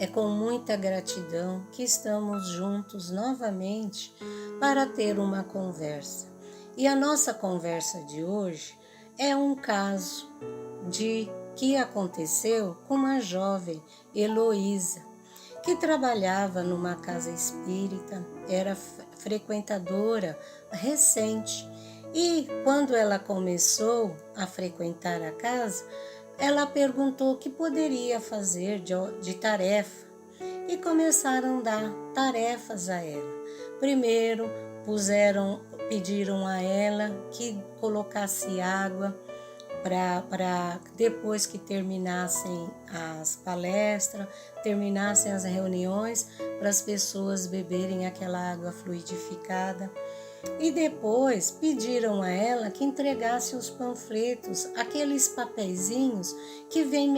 É com muita gratidão que estamos juntos novamente para ter uma conversa. E a nossa conversa de hoje é um caso de que aconteceu com uma jovem, Heloísa, que trabalhava numa casa espírita, era frequentadora recente. E quando ela começou a frequentar a casa, ela perguntou o que poderia fazer de tarefa e começaram a dar tarefas a ela. Primeiro, pediram a ela que colocasse água para depois que terminassem as palestras, terminassem as reuniões, para as pessoas beberem aquela água fluidificada. E depois pediram a ela que entregasse os panfletos, aqueles papeizinhos que vêm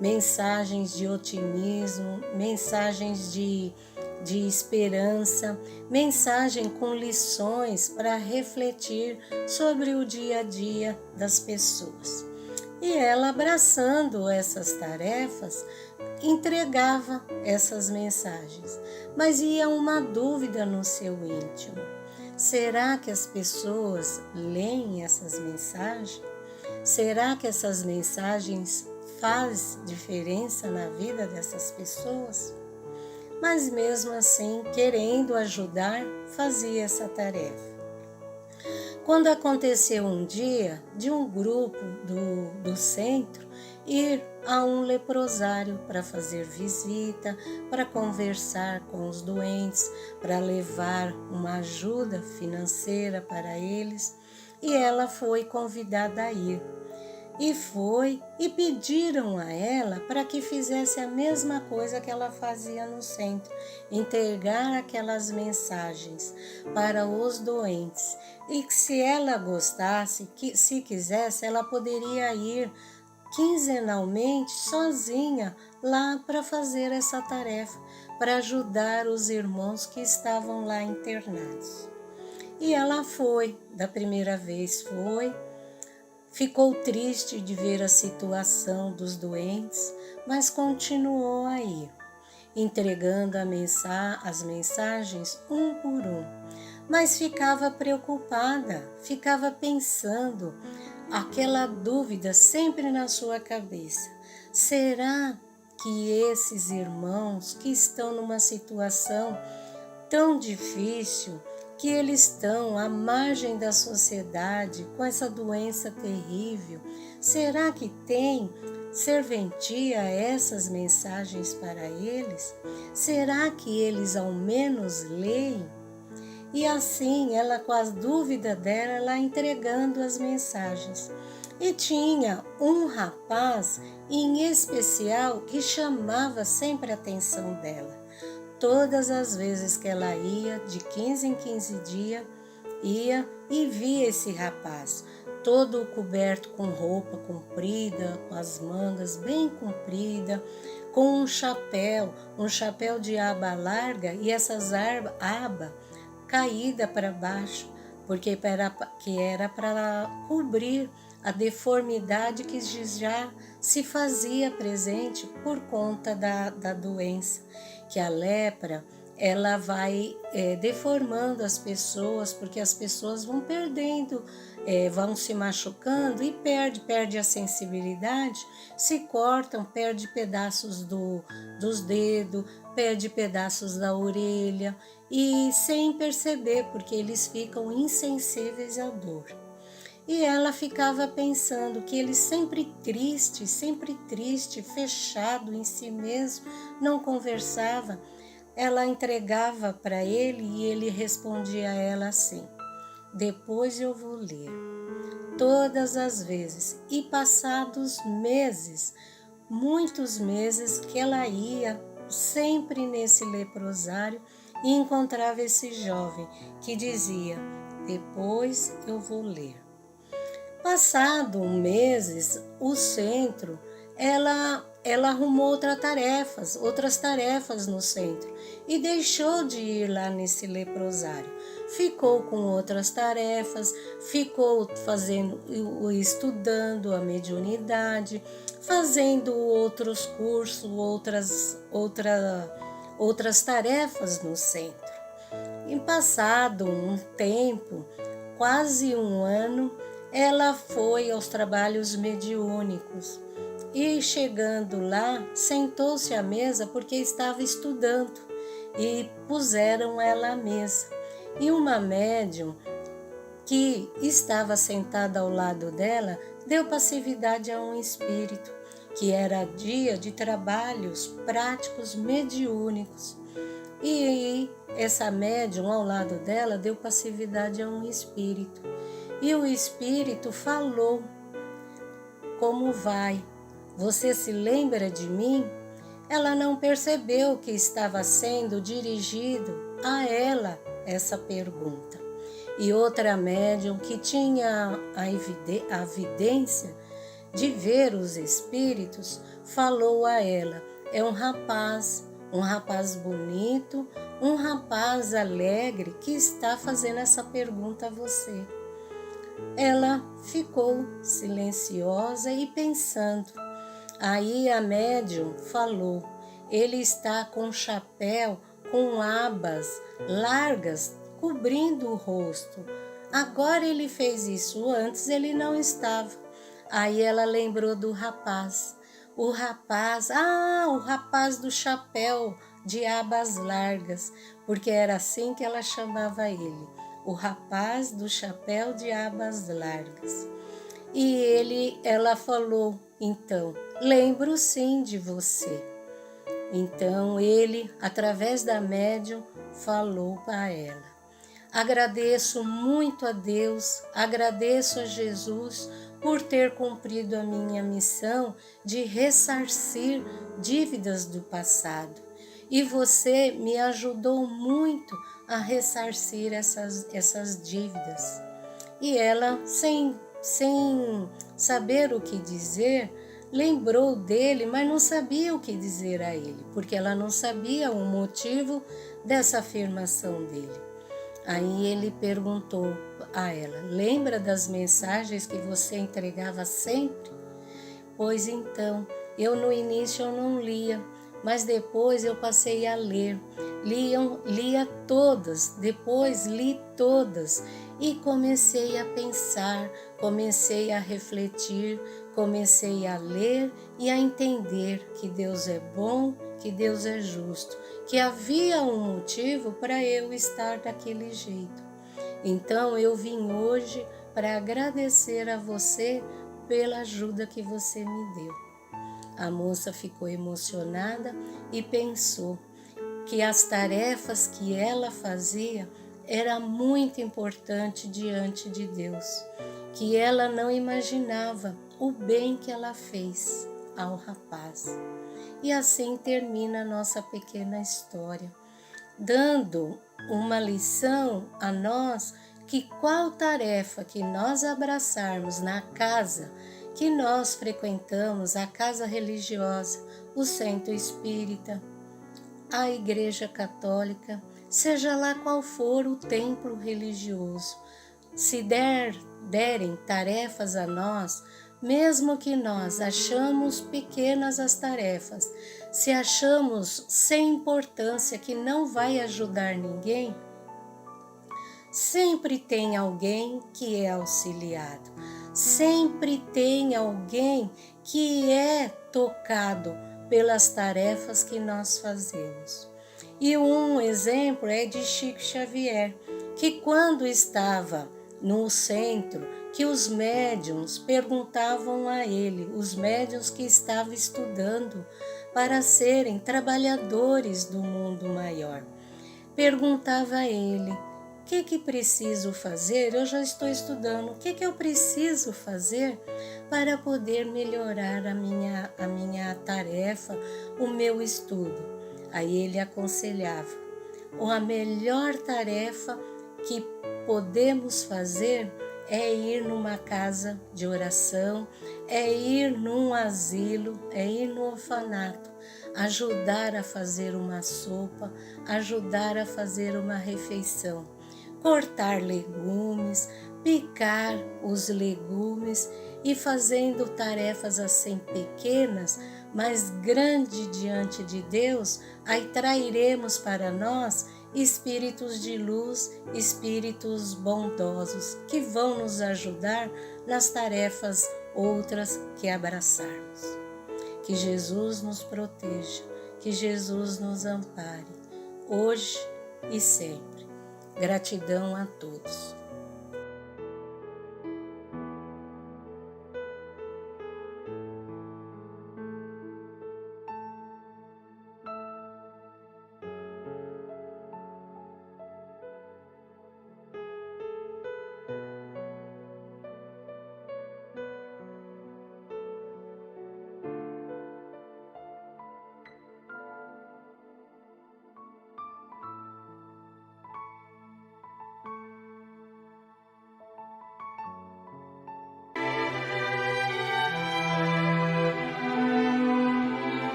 mensagens de otimismo, mensagens de esperança, mensagem com lições para refletir sobre o dia a dia das pessoas. E ela, abraçando essas tarefas, entregava essas mensagens, mas ia uma dúvida no seu íntimo: será que as pessoas leem essas mensagens? Será que essas mensagens fazem diferença na vida dessas pessoas? Mas mesmo assim, querendo ajudar, fazia essa tarefa. Quando aconteceu um dia de um grupo do centro ir a um leprosário para fazer visita, para conversar com os doentes, para levar uma ajuda financeira para eles, e ela foi convidada a ir. E pediram a ela para que fizesse a mesma coisa que ela fazia no centro, entregar aquelas mensagens para os doentes. E que se ela gostasse, se quisesse, ela poderia ir quinzenalmente sozinha lá para fazer essa tarefa, para ajudar os irmãos que estavam lá internados. E ela foi, da primeira vez foi. Ficou triste de ver a situação dos doentes, mas continuou a ir, entregando as mensagens um por um. Mas ficava preocupada, ficava pensando, aquela dúvida sempre na sua cabeça: será que esses irmãos que estão numa situação tão difícil, que eles estão à margem da sociedade com essa doença terrível, será que tem serventia essas mensagens para eles? Será que eles ao menos leem? E assim, ela, com as dúvidas dela, ela entregando as mensagens. E tinha um rapaz em especial que chamava sempre a atenção dela. Todas as vezes que ela ia, de 15 em 15 dias, ia e via esse rapaz, todo coberto com roupa comprida, com as mangas bem compridas, com um chapéu de aba larga, e essas abas caída para baixo, porque era para cobrir a deformidade que já se fazia presente por conta da doença, que a lepra, ela vai deformando as pessoas, porque as pessoas vão perdendo, vão se machucando e perde a sensibilidade, se cortam, perde pedaços dos dedos, perde pedaços da orelha, e sem perceber, porque eles ficam insensíveis à dor. E ela ficava pensando que ele sempre triste, fechado em si mesmo, não conversava. Ela entregava para ele e ele respondia a ela assim: depois eu vou ler. Todas as vezes. E passados meses, muitos meses, que ela ia sempre nesse leprosário e encontrava esse jovem que dizia: depois eu vou ler. Passado meses, o centro, ela arrumou outras tarefas no centro e deixou de ir lá nesse leprosário. Ficou com outras tarefas, ficou estudando a mediunidade, fazendo outros cursos, outras tarefas no centro. Em passado um tempo, quase um ano, ela foi aos trabalhos mediúnicos e, chegando lá, sentou-se à mesa porque estava estudando e puseram ela à mesa. E uma médium que estava sentada ao lado dela deu passividade a um espírito, que era dia de trabalhos práticos mediúnicos. E essa médium ao lado dela deu passividade a um espírito. E o espírito falou: como vai? Você se lembra de mim? Ela não percebeu que estava sendo dirigido a ela essa pergunta. E outra médium que tinha a vidência de ver os espíritos, falou a ela: é um rapaz bonito, um rapaz alegre que está fazendo essa pergunta a você. Ela ficou silenciosa e pensando. Aí a médium falou: ele está com um chapéu com abas largas cobrindo o rosto. Agora ele fez isso, antes ele não estava. Aí ela lembrou do rapaz. O rapaz do chapéu de abas largas, porque era assim que ela chamava ele, o rapaz do chapéu de abas largas. E ela falou: então, lembro sim de você. Então ele, através da médium, falou para ela: agradeço muito a Deus, agradeço a Jesus por ter cumprido a minha missão de ressarcir dívidas do passado. E você me ajudou muito a ressarcir essas dívidas. E ela, sem saber o que dizer, lembrou dele, mas não sabia o que dizer a ele, porque ela não sabia o motivo dessa afirmação dele. Aí ele perguntou a ela: lembra das mensagens que você entregava sempre? Pois então, no início eu não lia, mas depois eu passei a ler. Lia todas, depois li todas e comecei a pensar, comecei a refletir, comecei a ler e a entender que Deus é bom, que Deus é justo, que havia um motivo para eu estar daquele jeito. Então eu vim hoje para agradecer a você pela ajuda que você me deu. A moça ficou emocionada e pensou que as tarefas que ela fazia era muito importante diante de Deus, que ela não imaginava o bem que ela fez ao rapaz. E assim termina a nossa pequena história, dando uma lição a nós que qual tarefa que nós abraçarmos na casa que nós frequentamos, a casa religiosa, o centro espírita, a igreja católica, seja lá qual for o templo religioso, se derem tarefas a nós, mesmo que nós achamos pequenas as tarefas, se achamos sem importância que não vai ajudar ninguém, sempre tem alguém que é auxiliado, sempre tem alguém que é tocado pelas tarefas que nós fazemos. E um exemplo é de Chico Xavier, que quando estava no centro, que os médiuns perguntavam a ele, os médiuns que estavam estudando para serem trabalhadores do mundo maior, perguntava a ele: o que preciso fazer? Eu já estou estudando. O que eu preciso fazer para poder melhorar a minha tarefa, o meu estudo? Aí ele aconselhava: a melhor tarefa que podemos fazer é ir numa casa de oração, é ir num asilo, é ir no orfanato, ajudar a fazer uma sopa, ajudar a fazer uma refeição, cortar legumes, picar os legumes e fazendo tarefas assim pequenas, mas grande diante de Deus, aí trairemos para nós espíritos de luz, espíritos bondosos, que vão nos ajudar nas tarefas outras que abraçarmos. Que Jesus nos proteja, que Jesus nos ampare, hoje e sempre. Gratidão a todos.